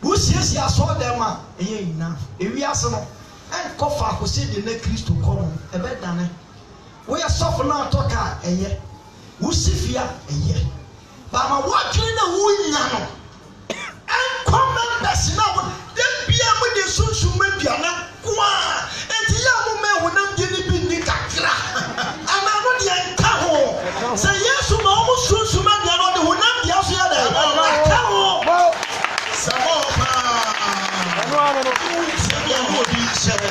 we see saw them enough if we ask no and kofa ko say the next Christ to come e be dane we are suffer now talk we see fear but my what you know who nya no and come person now dem bia mo de sunsun meduana kwa enti ya mo me wonam je ni bi ni kakra ana no de enka ho say Yesu ma mo sunsun meduana de wonam dia so ya da ka ho samo pa no say ya mo bi shere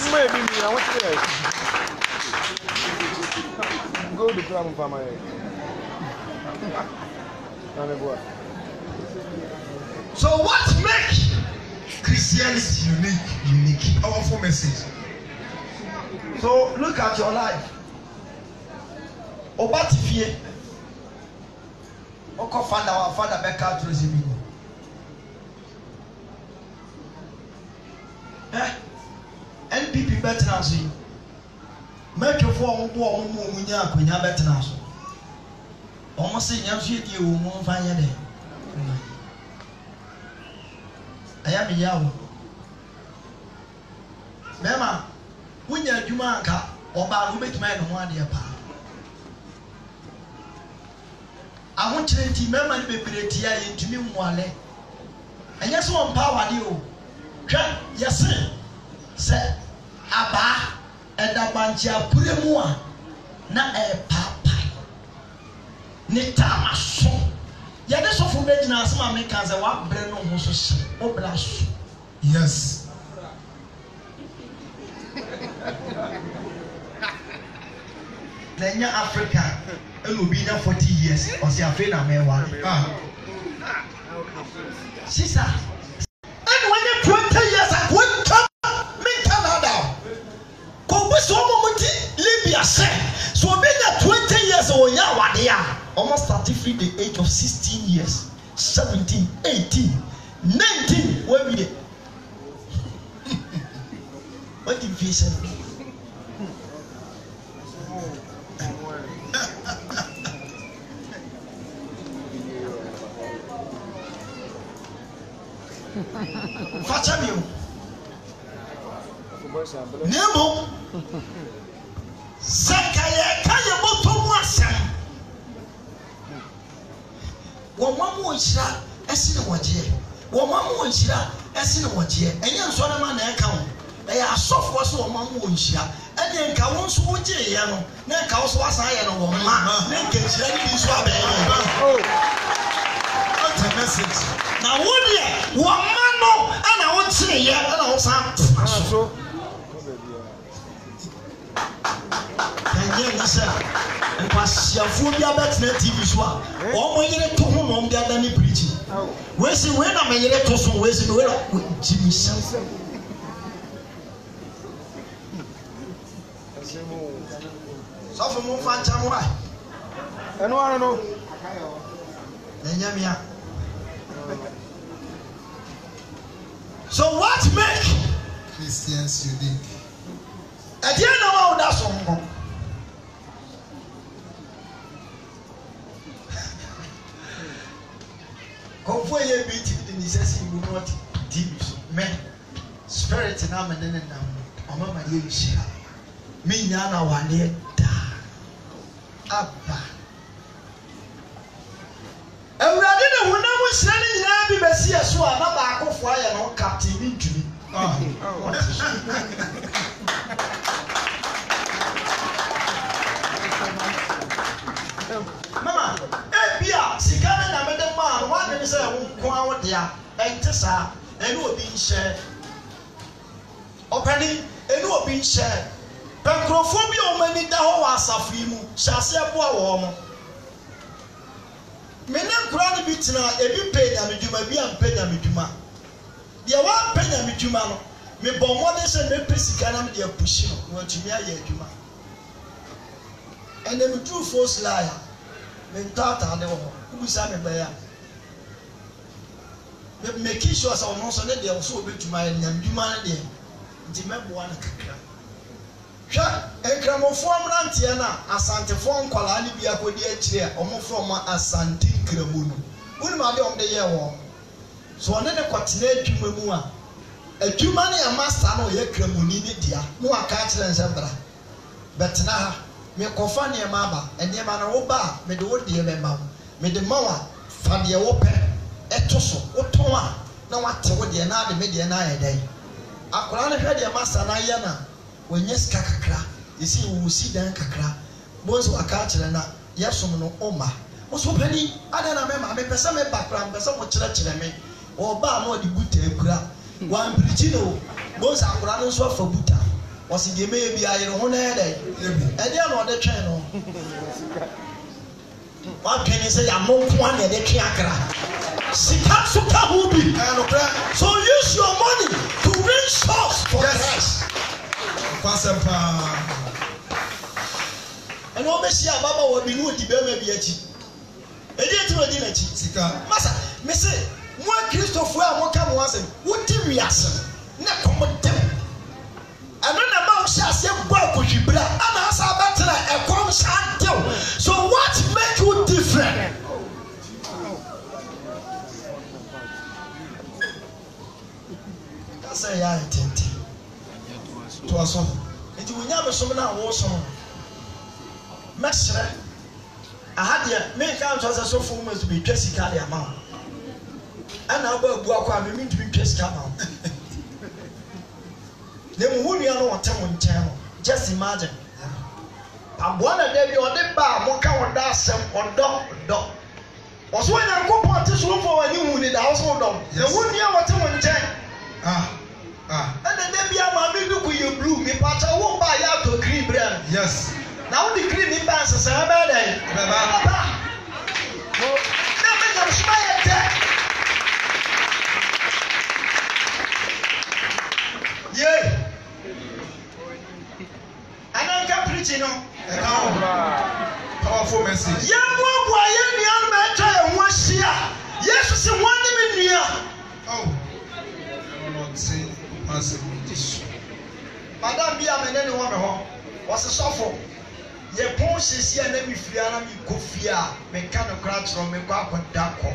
me bi I want to go to problem for my so what makes Christianity unique? Powerful message. So look at your life. Obatifie. Oko father Becca Trozimi. NPP better so. Make your form more munya kunya better so. Almost say you see you won't find there. I am a young Mama, when you're Jumanka or Barumet man 1 year pa. I want to remember the baby into me one. And yes, one power you. Yes, sir. Say, Abba, and a bunch of Puremua, not a papa. Nitama so. Ya de so fo be gina asema me kan se wa bre no ho so hye o bra so. Yes. Lenya Africa elo bi na 40 years o se afi na me wa. Sisa. And when you 20 years ago come me Canada. Ko bi so mo muti Libya se. So be na 20 years o ya wade ya. Almost 33 the age of 16 years, 17, 18, 19. Where be they? What did you say? Fachamio. Nemo. Zakaya kaya boto mwasa. Womamu nshira esi ne wogye womamu nshira esi ne wogye enye nso na ma na eka ho e ya asofo so womamu nshira ene nka won so wogye ye no na nka wo so asan ye no wo ma na nka nshira ni bi so abaye what a message na wodi wo ma no ana wo kire ye ana wo san so kanye nasa mpasiafo bi abet na TV so a o mo yire to ho no bi adani preaching we si we na me yire to so we si we Jimmy Samson so for mo fa ncha mo ai eno ara no nyamia so what make Christians unique at the end of all that song Konfo ye bi ti di nisesi mu no ti TV so me spirit na me ne na o ma ye yishia me nya na wale da abba Ewurade ne honam hira ne nyina bi besi eso a na ba akofo aye no ka TV ntumi Mama, ebia sikana na me de ma wa de se wo ko awo dia ente sa ɛne obi nhyɛ ɔpɛni ɛne obi nhyɛ pɛnkurɔfoɔ bi a wɔn ani da hɔ wɔ asafo yi mu hyɛ aseɛ boa wɔn mene nkura no bi tena ebi pɛ nyamedwuma bi a mpɛ nyamedwuma deɛ wampɛ nyamedwuma no mebɔ mmɔden sɛ mepɛ sika na mede apuhyi no na watumi ayɛ adwuma ɛnna meduru fos laya mentɔ ataade wɔ hɔ wobusa me bɛyɛ a meki sure sɛ ɔno nso ne deɛ wo so wɔbɛtumi ayɛ nyamedwuma no deɛ nti mɛboa no kakra hwɛ nkramofoɔ mmeranteɛ no a asantefoɔ nkwalaa no bi akɔdi akyire a ɔmofrɛ ɔma asante nkramu no wonim ade ɔmde yɛ wɔn so ɔne ne kɔtena adwuma mu a adwuma no yɛ master no ɔyɛ kramoni ne dea na waka akyerɛ nsɛ bra bɛtena ha mekɔfa nneɛma aba nneɛma no woba a mede wo deɛ bɛma wo mede ma wo a fa deɛ wopɛ ɛto so wotɔn a na wate wo deɛ na ade me deɛ na ayɛ dɛn akwaraa no hwɛ deɛ master no ayɛ no a wɔnyɛ sika kakra yɛsi wɔwɔ si dan kakra bɔnso waka akyerɛ na yɛsom no ɔma ɔso pani ada na mɛma mepɛ sɛ meba kora mpɛ sɛ mokyerɛkyerɛ me ɔba a na ɔde buta akura wampirikyi no bɔnso akwaraa no nso afa buta ɔsi deɛ mɛyɛ bi ayere ho na yɛ dɛ ɛdeɛ na ɔde twɛn no wadwene sɛ yɛamo nko a na yɛde twe akra sika so ka ho bi so use your money to win souls for Christ kwasɛm paa ɛna ɔbɛhyia ababaawa bi ne ɔdi bɛrima bi akyi ɛdi eti na ɔdi n'akyi sika masa mese mo akristofoɔ a moka mo asɛm wodi wiase na kɔm dɛm ɛno na ma wohyɛ aseɛ bɔ akɔhwibra ama asa abɛtena ɛkɔm saa dew so what make you different kasa yɛ ayɛ tenten to aso nti wonya mesom no a wɔsom mɛhyerɛ aha deɛ menka nso sɛ sɔfo mu aso betwa sika de ama wo ɛna abɔ abu akɔ a mentumi twa sika ama wo na mu wo nua no wɔte mo nkyɛn no just imagine aboa na da bi ɔde ba a moka wɔda asɛm ɔdɔ ɔso onyankopɔn te so wofo w'ani hu ne da wo so wodɔ na wo nua wɔte mo nkyɛn ɛna da bi a maame duku yɛ blue mepakyɛ wo ba yɛ atɔ green brɛ yes na wo de green ni ba nsesa ɛbɛyɛ dɛn bɛba na menya soma yɛ dɛ yee ananka preaching no powerful message yɛn mu aboa yɛn nua no bɛtwa yɛn ho ahyia yesu si wɔn ne me nua madam bi a mene ne wɔ me hɔ wɔse sɔfo yɛ pɔn hyɛsi a na me firi a na me kɔ fie a meka no kora kyerɛ me kɔ akɔda kɔ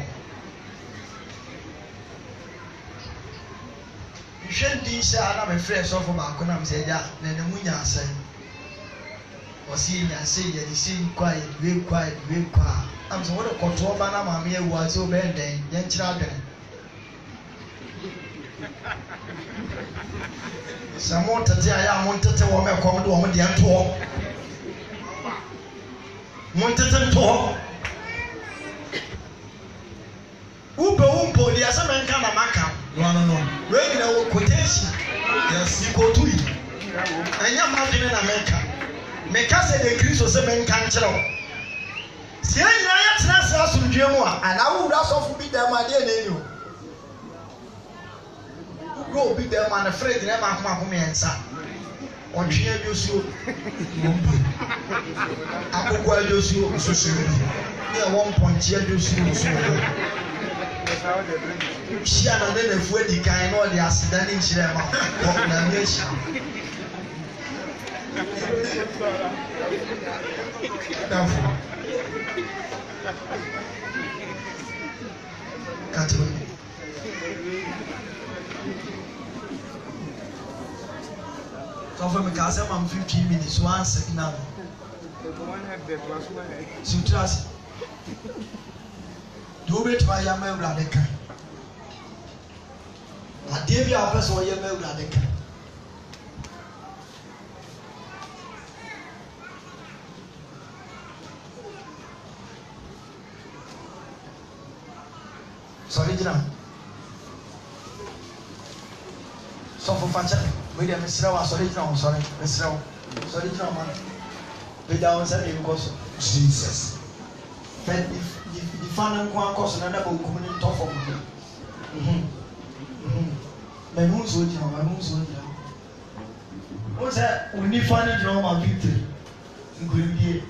nhwɛ ndin hyɛ a na mefrɛ sɔfo baako nam sɛ agya na ne mu nya asɛn ɔse yɛnya sɛ yɛde sɛ nkɔ a yɛde wei kɔ a yɛde wei kɔ a nam sɛ wode kɔtoɔ ba na maame awu a sɛ wobɛyɛ dɛn yɛnkyerɛ adwene sɛ mo tete a yɛ a mo ntete wɔ mɛkɔm de wɔ mo deɛ ntoɔ mo ntete ntoɔ wopɛ wo mpo deɛ sɛ mɛnka na maka no wei nyina wɔ quotation yes ikotu yi ɛnyɛ madwene na meka sɛ de kristo sɛ mɛnka nkyerɛ wo sɛ yɛn nyinaa yɛtena sɛ asomdwe mu a anaa wowura sɔfo bi dɛm adeɛ na ɛni o wowura obi dɛm a ne frɛ gyina maako mmiɛnsa ɔtwe adwosuo akokɔ adwosuo nsosuo ne ɛwɔ mpɔnkye adwosuo nsosuo hyia na ne nafu adi kan na ɔde aseda ne nkyerɛ ma kɔ na ne ahyia dafo kato sɔfo mi ka sɛ ma m 15 minutes one signal sutrasi deɛ wobɛtumi ayɛ ma awurade ka adeɛ bi a wopɛ sɛ ɔyɛ ma awurade ka sɔre gyina So for Fancha, we didn't miss our sorry, sorry, Miss Row. Sorry, man. We down said because Jesus. But if the fan and one cause another book coming in top of me. My moon's with you, my moon's with you. What's that? We need fun and my victory. Including the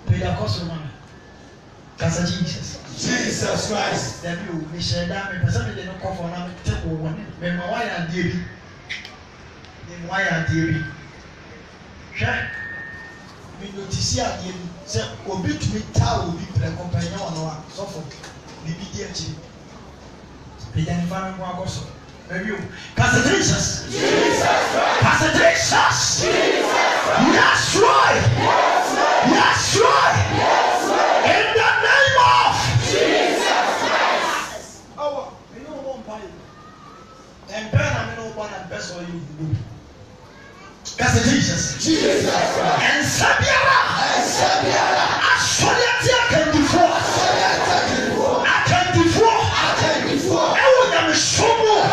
pay the cost of money. Casa Jesus. Jesus Christ. That you, Michelle, that me, person they don't call for now, take one. When my wife and Davy. Then why are Davy? Sure. We notice here again, say, Obi to me, Tao will be the companion or Suffolk. The BDH. The Yanifan Wagoso. Review. Casa Jesus. Jesus Christ. Casa Jesus. Jesus Christ. Yes, right. Yes, right. Yes, right. In the name of Jesus Christ. Oh, we know one pie. And Ben, I know one and best for you. Casa Jesus. Jesus Christ. And Sabiara. And Sabiara. Asoliatia can do for. I can do for. I will never show more. I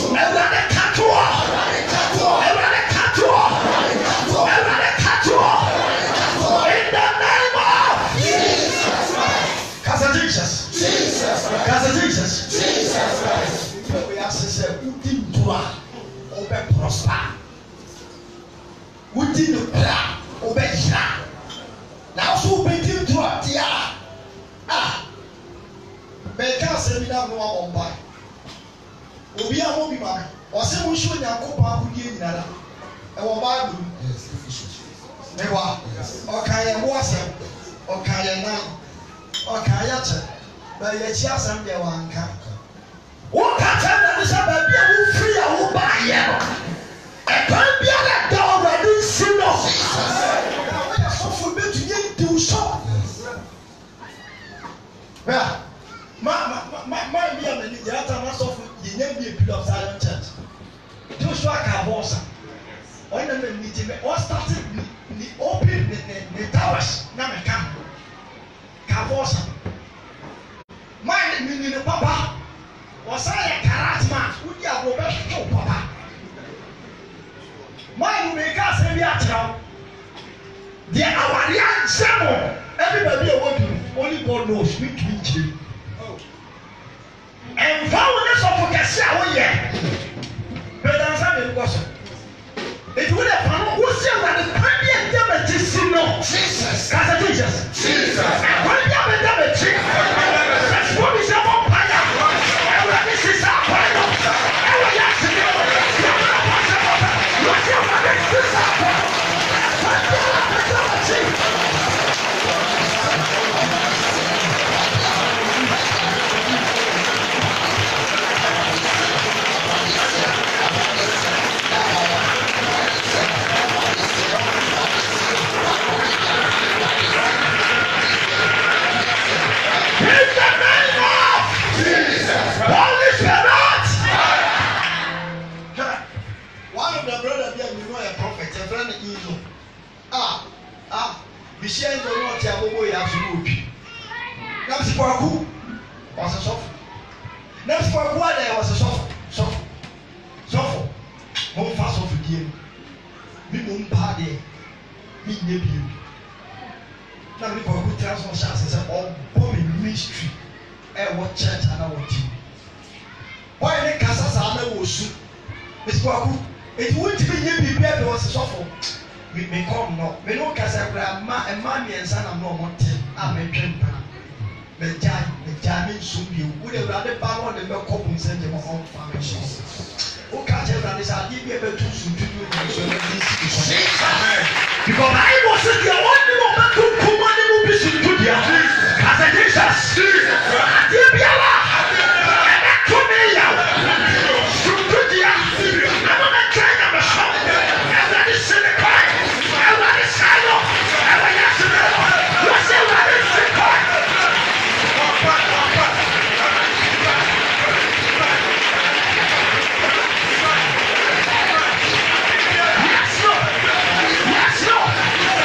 will never cut off. I will never cut off. I will never cut off. In the name of Jesus Christ. Casa Jesus. Jesus Christ. Casa Jesus. Jesus Christ. We ask to say, who did do it? Prosper. Who did the prayer? Obey. Now, so we did do it. Ah. Bɛka asɛm na no wa bomba obi a mo bi ma ɔsɛ mo hwe Nyankopɔn akodie nyinara ɛwɔ Bible ne wa ɔka yɛ mo asɛm ɔka yɛ nan ɔka yɛ kyɛ ba yɛ kyi asɛm deɛ wanka wo ka kyɛ na ne sɛ baabi a wo firi a wo ba yɛ no ɛkwan biara da ɔwurade nsi no ɔyɛ sɔfo bɛtu yɛ di wo sɔ bɛa my be a minute, the other mass of the name be a pillar of Zion Church. Joshua Kabosa. On the meeting, all started the open the towers. Now I come. Kabosa. My meaning the papa was I a karat man who you have over papa. My make us a reaction. The our young sermon. Everybody what you only God knows. Speak to me. And found us of Cassia, but I'm sorry, it wasn't. It would have found who said that the Premier Damage no. Jesus, Casa Jesus, Jesus, and when you damage, that's what is our fire. And this is our fire. And we have to do what's your mother? This is our fire. Bishia in the north, Yabobo, Yasu. That's Kwaku was a soft. That's Kwaku, there was a soft. More fast of the game. Me won't party. Me debut. Now we Kwaku tells us as a bombing mystery. What church and our team. Why the Casas are no shoot? Miss Kwaku, it wouldn't be you there was a soft. We may come no. We don't casa grandma and mommy and son of no more. I'm a drinker. The Jamie soon you would have rather power than the couple and send them home family. Who can't tell that I'll give you a better to do this. Because I wasn't the only one who come on the movie to the as a Jesus. To me, I'm on a train of a shop. I'm a cynical. Yes, Lord.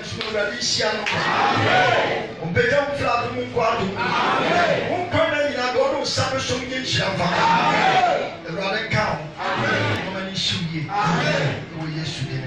nso awurade hyia no ɔmpagya wo mfra no mu nkɔ ado wo nkwa na nyina de ɔde wo sa no som nyɛ nhyira mfa awurade nka wo ɔma ne hyew yie ɛwɔ yesu din